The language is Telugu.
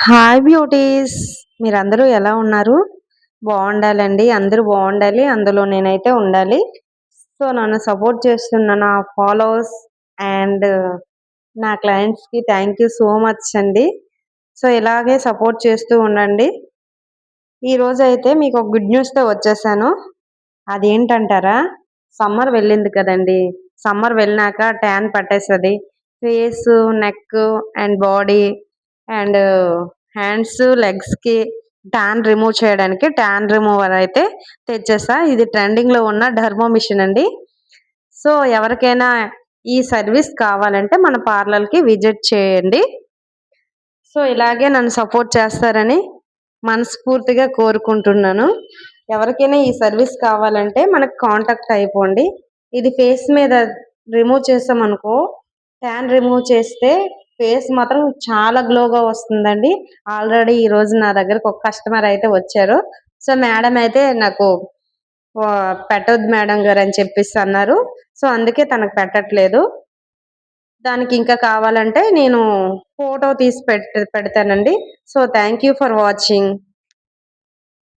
హాయ్ బ్యూటీస్, మీరందరూ ఎలా ఉన్నారు? బాగుండాలండి, అందరూ బాగుండాలి, అందులో నేనైతే ఉండాలి. సో నన్ను సపోర్ట్ చేస్తున్న నా ఫాలోవర్స్ అండ్ నా క్లయింట్స్కి థ్యాంక్ యూ సో మచ్ అండి. సో ఇలాగే సపోర్ట్ చేస్తూ ఉండండి. ఈరోజు అయితే మీకు ఒక గుడ్ న్యూస్తో వచ్చేసాను. అదేంటంటారా? సమ్మర్ వెళ్ళింది కదండి. సమ్మర్ వెళ్ళినాక ట్యాన్ పట్టేస్తుంది. Face, neck and body and hands, లెగ్స్కి ట్యాన్ రిమూవ్ చేయడానికి ట్యాన్ రిమూవర్ అయితే తెచ్చేసా. ఇది ట్రెండింగ్లో ఉన్న డర్మో మిషన్ అండి. సో ఎవరికైనా ఈ సర్వీస్ కావాలంటే మన పార్లర్కి విజిట్ చేయండి. సో ఇలాగే నన్ను సపోర్ట్ చేస్తారని మనస్ఫూర్తిగా కోరుకుంటున్నాను. ఎవరికైనా ఈ సర్వీస్ కావాలంటే మనకు కాంటాక్ట్ అయిపోండి. ఇది ఫేస్ మీద రిమూవ్ చేసామనుకో, ట్యాన్ రిమూవ్ చేస్తే ఫేస్ మాత్రం చాలా గ్లోగా వస్తుందండి. ఆల్రెడీ ఈరోజు నా దగ్గరకు ఒక కస్టమర్ అయితే వచ్చారు. సో మేడం అయితే నాకు పెట్టొద్దు మేడం గారు అని చెప్పేసి అన్నారు. సో అందుకే తనకు పెట్టట్లేదు. దానికి ఇంకా కావాలంటే నేను ఫోటో తీసి పెడతానండి. So thank you for watching.